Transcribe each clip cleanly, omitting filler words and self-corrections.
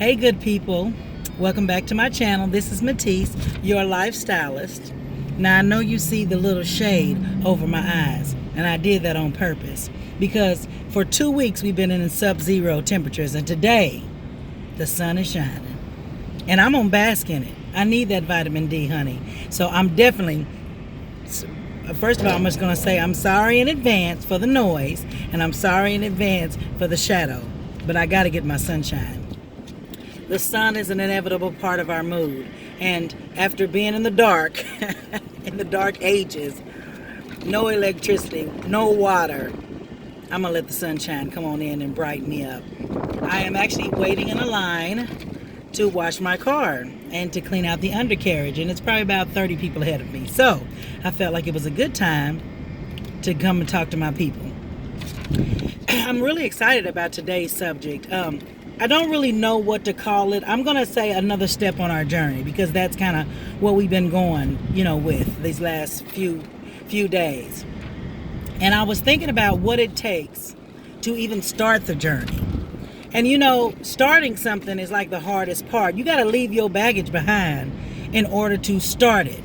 Hey, good people. Welcome back to my channel. This is Matisse, your lifestylist. Now, I know you see the little shade over my eyes, and I did that on purpose because for 2 weeks we've been in sub-zero temperatures, and today the sun is shining, and I'm gonna bask in it. I need that vitamin D, honey. So I'm definitely, first of all, I'm just gonna say I'm sorry in advance for the noise, and I'm sorry in advance for the shadow, but I gotta get my sunshine. The sun is an inevitable part of our mood, and after being in the dark, in the dark ages, no electricity, no water, I'm gonna let the sunshine come on in and brighten me up. I am actually waiting in a line to wash my car and to clean out the undercarriage, and it's probably about 30 people ahead of me. So I felt like it was a good time to come and talk to my people. I'm really excited about today's subject. I don't really know what to call it. I'm going to say another step on our journey, because that's kind of what we've been going, with these last few days. And I was thinking about what it takes to even start the journey. And starting something is like the hardest part. You got to leave your baggage behind in order to start it.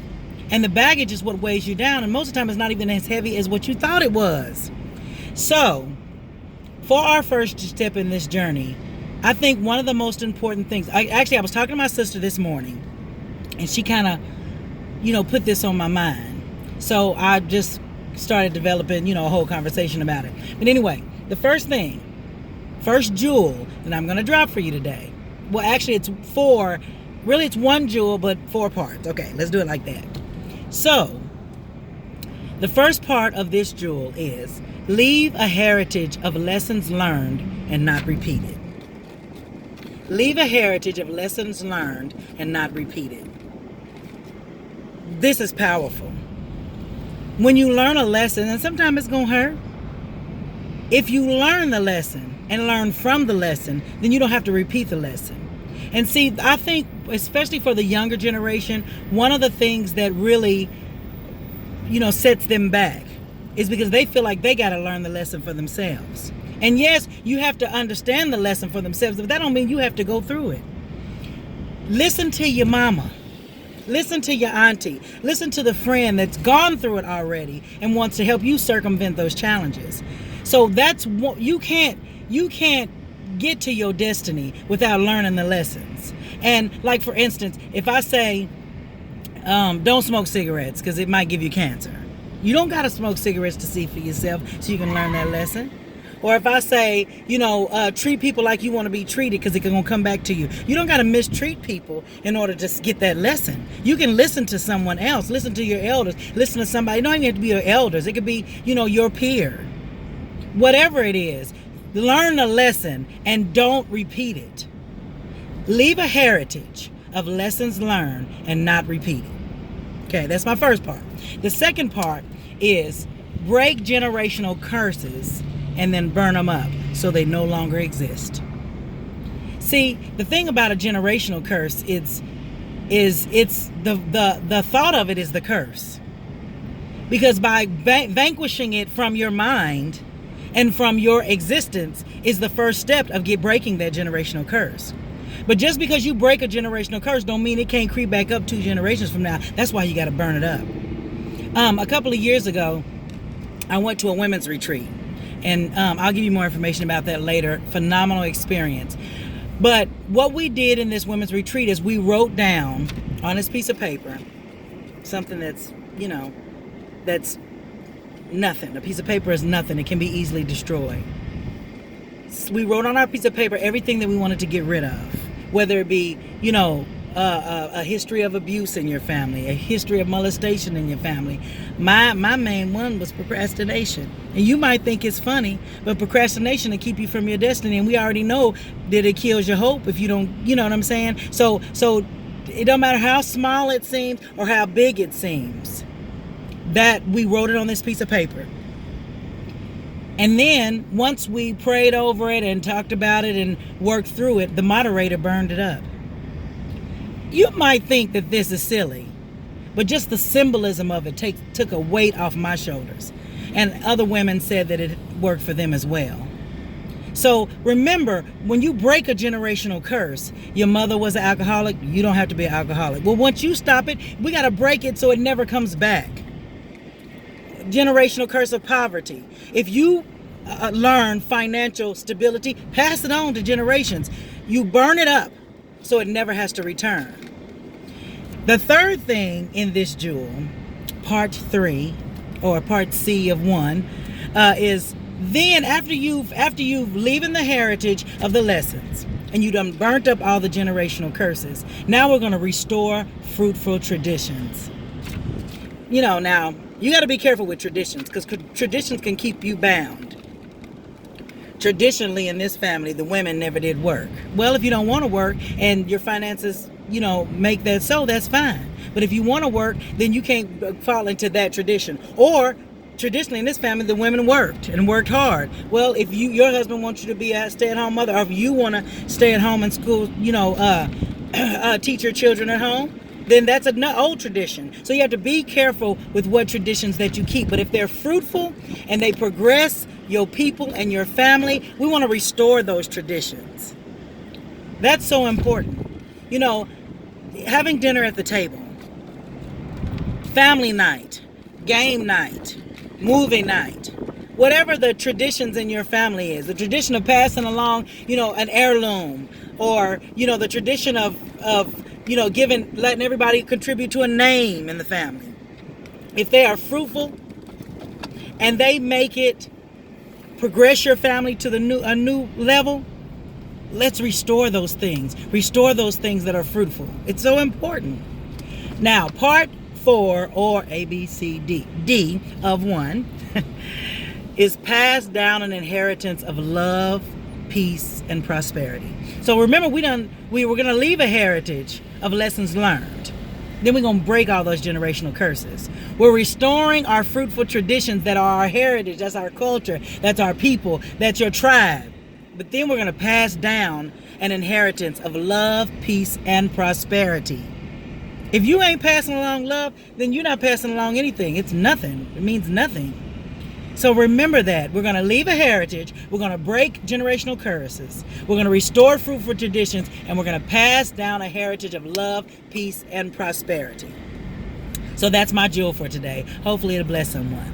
And the baggage is what weighs you down, and most of the time it's not even as heavy as what you thought it was. So, for our first step in this journey, I think one of the most important things, I was talking to my sister this morning, and she kind of, put this on my mind. So I just started developing, a whole conversation about it. But anyway, the first jewel that I'm going to drop for you today. Well, actually it's it's one jewel, but 4 parts. Okay, let's do it like that. So, the first part of this jewel is leave a heritage of lessons learned and not repeated. Leave a heritage of lessons learned and not repeated. This is powerful. When you learn a lesson, and sometimes it's going to hurt, if you learn the lesson and learn from the lesson, then you don't have to repeat the lesson. And see, I think, especially for the younger generation, one of the things that really, sets them back is because they feel like they got to learn the lesson for themselves. And yes, you have to understand the lesson for themselves, but that don't mean you have to go through it. Listen to your mama. Listen to your auntie. Listen to the friend that's gone through it already and wants to help you circumvent those challenges. So that's what you can't get to your destiny without learning the lessons. And like, for instance, if I say, don't smoke cigarettes because it might give you cancer. You don't got to smoke cigarettes to see for yourself so you can learn that lesson. Or if I say, treat people like you want to be treated because it's going to come back to you. You don't got to mistreat people in order to get that lesson. You can listen to someone else. Listen to your elders. Listen to somebody. It don't even have to be your elders. It could be, your peer. Whatever it is, learn the lesson and don't repeat it. Leave a heritage of lessons learned and not repeated. Okay, that's my first part. The second part is break generational curses and then burn them up so they no longer exist. See, the thing about a generational curse it's the thought of it is the curse. Because by vanquishing it from your mind and from your existence is the first step of breaking that generational curse. But just because you break a generational curse don't mean it can't creep back up 2 generations from now. That's why you got to burn it up. A couple of years ago, I went to a women's retreat. And I'll give you more information about that later. Phenomenal experience. But what we did in this women's retreat is we wrote down on this piece of paper something that's, that's nothing. A piece of paper is nothing. It can be easily destroyed. We wrote on our piece of paper everything that we wanted to get rid of. Whether it be, a history of abuse in your family, a history of molestation in your family. My main one was procrastination. And you might think it's funny, but procrastination will keep you from your destiny. And we already know that it kills your hope if you don't, you know what I'm saying? So it don't matter how small it seems or how big it seems, that we wrote it on this piece of paper. And then once we prayed over it and talked about it and worked through it, the moderator burned it up. You might think that this is silly, but just the symbolism of it took a weight off my shoulders. And other women said that it worked for them as well. So remember, when you break a generational curse, your mother was an alcoholic, you don't have to be an alcoholic. Well, once you stop it, we got to break it so it never comes back. Generational curse of poverty. If you learn financial stability, pass it on to generations. You burn it up so it never has to return. The third thing in this jewel, part 3 or part C of 1, is then after you've leaving the heritage of the lessons and you done burnt up all the generational curses, now we're going to restore fruitful traditions. Now you got to be careful with traditions, because traditions can keep you bound. Traditionally in this family, the women never did work. Well, if you don't want to work and your finances, make that so, that's fine. But if you want to work, then you can't fall into that tradition. Or traditionally in this family, the women worked and worked hard. Well, if your husband wants you to be a stay-at-home mother, or if you want to stay at home and school, teach your children at home, then that's an old tradition. So you have to be careful with what traditions that you keep. But if they're fruitful and they progress your people and your family, we want to restore those traditions. That's so important. Having dinner at the table, family night, game night, movie night, whatever the traditions in your family is, the tradition of passing along, an heirloom, or, the tradition of letting everybody contribute to a name in the family. If they are fruitful and they make it progress your family to a new level, let's restore those things. Restore those things that are fruitful. It's so important. Now, part 4, or D of 1, is passed down an inheritance of love, peace, and prosperity. So remember, we were going to leave a heritage of lessons learned. Then we're going to break all those generational curses. We're restoring our fruitful traditions that are our heritage. That's our culture. That's our people. That's your tribe. But then we're going to pass down an inheritance of love, peace, and prosperity. If you ain't passing along love, then you're not passing along anything. It's nothing. It means nothing. So remember that. We're going to leave a heritage. We're going to break generational curses. We're going to restore fruitful traditions. And we're going to pass down a heritage of love, peace, and prosperity. So that's my jewel for today. Hopefully it'll bless someone.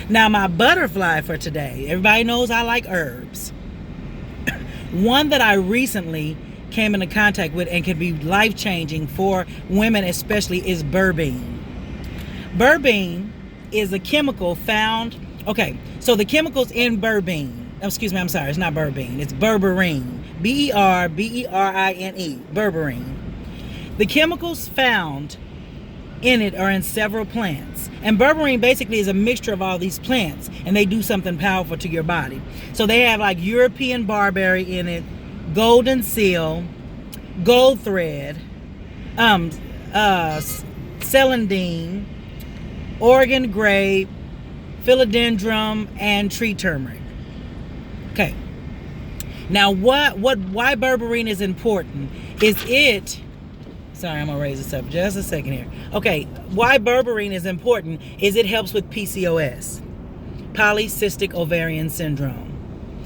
Now, my butterfly for today. Everybody knows I like herbs. One that I recently came into contact with and can be life-changing for women especially is berberine. Berberine is a chemical found... Okay, so the chemicals in berberine, it's not berberine, it's berberine, berberine, berberine. The chemicals found in it are in several plants. And berberine basically is a mixture of all these plants, and they do something powerful to your body. So they have like European barberry in it, golden seal, gold thread, celandine, Oregon grape, philodendron, and tree turmeric. Okay. Now, why berberine is important is it... Sorry, I'm going to raise this up just a second here. Okay, why berberine is important is it helps with PCOS, polycystic ovarian syndrome.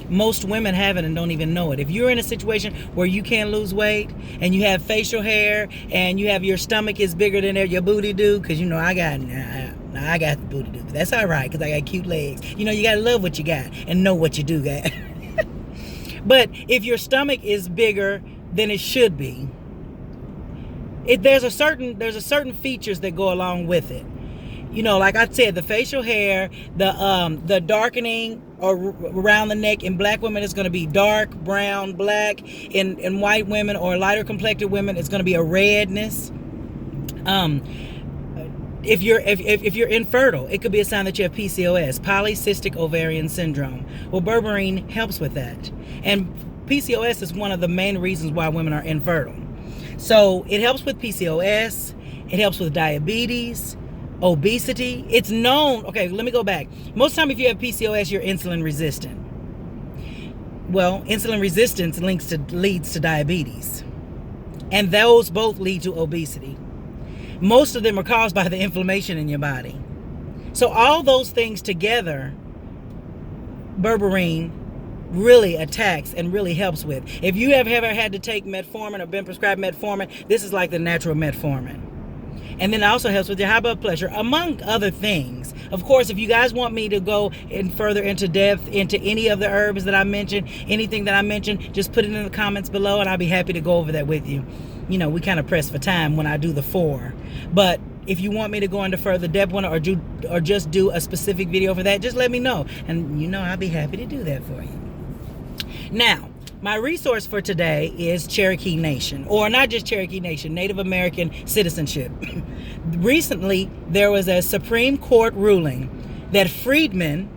Most women have it and don't even know it. If you're in a situation where you can't lose weight and you have facial hair and you have your stomach is bigger than your booty do, because I got the booty do, but that's all right because I got cute legs. You got to love what you got and know what you do got. But if your stomach is bigger than it should be, there's a certain features that go along with it. Like I said, the facial hair, the darkening around the neck in black women is going to be dark, brown, black. In white women or lighter complected women, it's going to be a redness. If you're infertile, it could be a sign that you have PCOS, polycystic ovarian syndrome. Well, berberine helps with that. And PCOS is one of the main reasons why women are infertile. So it helps with PCOS, it helps with diabetes, obesity. It's known, okay, let me go back. Most of the time if you have PCOS, you're insulin resistant. Well, insulin resistance leads to diabetes. And those both lead to obesity. Most of them are caused by the inflammation in your body. So all those things together, berberine really attacks and really helps with. If you have ever had to take metformin or been prescribed metformin, this is like the natural metformin. And then it also helps with your high blood pressure, among other things. Of course, if you guys want me to go in further into depth into any of the herbs that I mentioned, anything that I mentioned, just put it in the comments below and I'll be happy to go over that with you. You know, we kind of press for time when I do the 4. But if you want me to go into further depth on it or just do a specific video for that, just let me know. And you know, I'll be happy to do that for you. Now, my resource for today is Cherokee Nation, or not just Cherokee Nation, Native American Citizenship. Recently, there was a Supreme Court ruling that freedmen,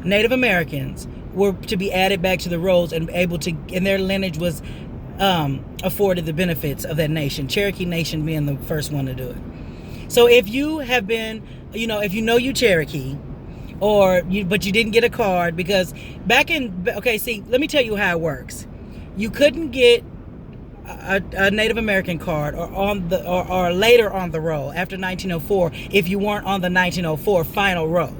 Native Americans, were to be added back to the rolls and able to, and their lineage was afforded the benefits of that nation. Cherokee Nation being the first one to do it. So if you have been, if you know you Cherokee, but you didn't get a card because let me tell you how it works. You couldn't get a Native American card or later on the roll after 1904 if you weren't on the 1904 final roll.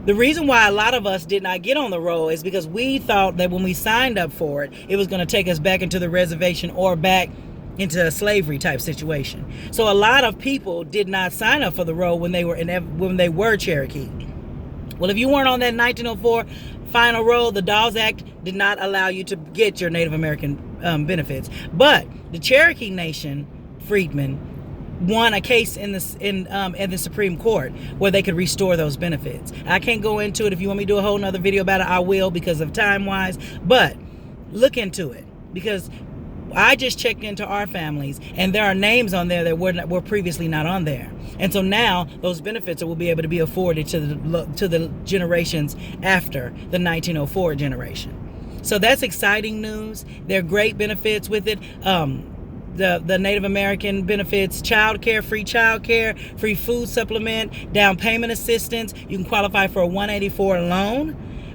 The reason why a lot of us did not get on the roll is because we thought that when we signed up for it, it was going to take us back into the reservation or back into a slavery type situation. So a lot of people did not sign up for the roll when they were Cherokee. Well, if you weren't on that 1904 final roll, the Dawes Act did not allow you to get your Native American benefits. But the Cherokee Nation freedmen won a case in the Supreme Court where they could restore those benefits. I can't go into it. If you want me to do a whole nother video about it, I will, because of time wise. But look into it, because I just checked into our families and there are names on there that were previously not on there. And so now those benefits will be able to be afforded to the generations after the 1904 generation. So that's exciting news. There are great benefits with it. The Native American benefits: free child care, free food supplement, down payment assistance. You can qualify for a 184 loan,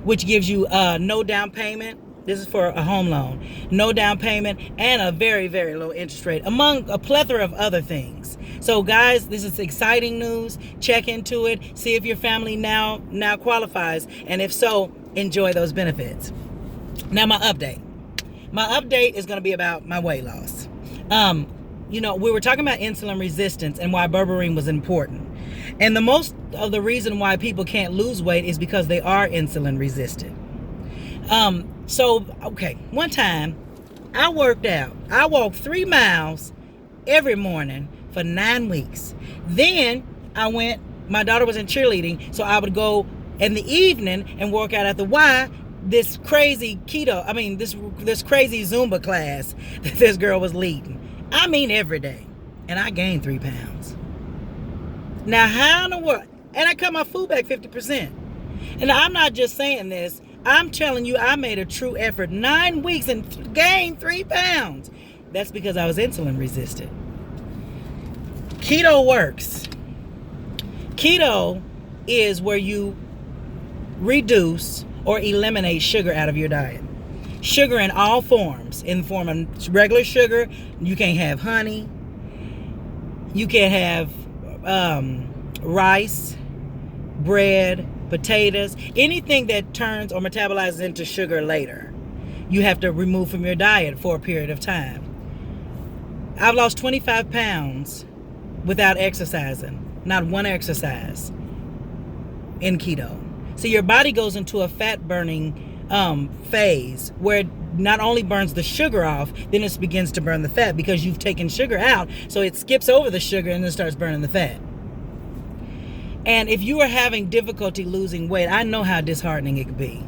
which gives you no down payment. This is for a home loan. No down payment and a very, very low interest rate, among a plethora of other things. So guys, this is exciting news. Check into it. See if your family now qualifies. And if so, enjoy those benefits. Now my update. My update is going to be about my weight loss. We were talking about insulin resistance and why berberine was important. And the most of the reason why people can't lose weight is because they are insulin resistant. One time I worked out. I walked 3 miles every morning for 9 weeks. Then my daughter was in cheerleading, so I would go in the evening and work out at the Y, this crazy this crazy Zumba class that this girl was leading. I mean, every day. And I gained 3 pounds. Now, how in the world? And I cut my food back 50%. And I'm not just saying this. I'm telling you, I made a true effort. 9 weeks and gained 3 pounds. That's because I was insulin resistant. Keto works. Keto is where you reduce or eliminate sugar out of your diet. Sugar in all forms. In the form of regular sugar, you can't have honey. You can't have rice, bread, potatoes, anything that turns or metabolizes into sugar later. You have to remove from your diet for a period of time. I've lost 25 pounds without exercising. Not one exercise in keto. So your body goes into a fat burning phase where it not only burns the sugar off, then it begins to burn the fat because you've taken sugar out. So it skips over the sugar and then starts burning the fat. And if you are having difficulty losing weight, I know how disheartening it could be.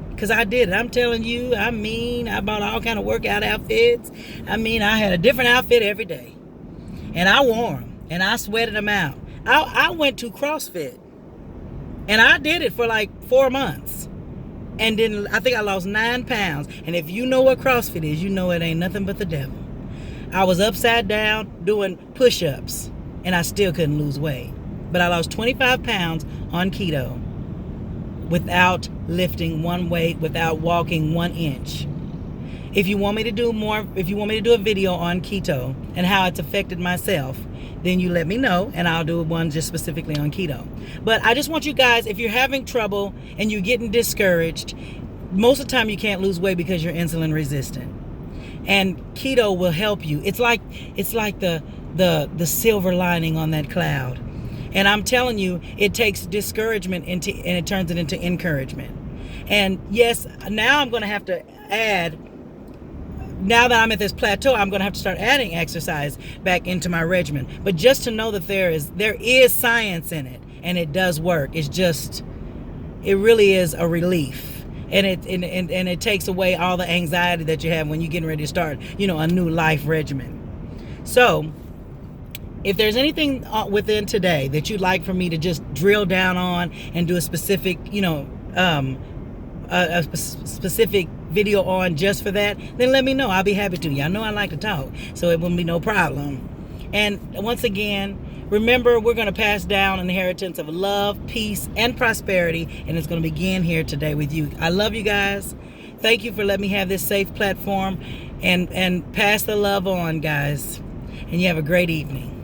Because I did it. I'm telling you, I bought all kind of workout outfits. I had a different outfit every day. And I wore them. And I sweated them out. I went to CrossFit. And I did it for like 4 months. And then I think I lost 9 pounds. And if you know what CrossFit is, you know it ain't nothing but the devil. I was upside down doing push-ups. And I still couldn't lose weight. But I lost 25 pounds on keto without lifting one weight, without walking 1 inch. If you want me to do a video on keto and how it's affected myself, then you let me know, and I'll do one just specifically on keto. But I just want you guys, if you're having trouble and you're getting discouraged, most of the time you can't lose weight because you're insulin resistant. And keto will help you. It's like the silver lining on that cloud. And I'm telling you, it takes discouragement and it turns it into encouragement. And yes, now I'm going to have to add, now that I'm at this plateau, I'm going to have to start adding exercise back into my regimen. But just to know that there is science in it, and it does work. It's just, it really is a relief. And it takes away all the anxiety that you have when you're getting ready to start, a new life regimen. So if there's anything within today that you'd like for me to just drill down on and do a specific, a specific video on just for that, then let me know. I'll be happy to. Y'all know I like to talk, so it won't be no problem. And once again, remember, we're going to pass down an inheritance of love, peace, and prosperity, and it's going to begin here today with you. I love you guys. Thank you for letting me have this safe platform, and pass the love on, guys. And you have a great evening.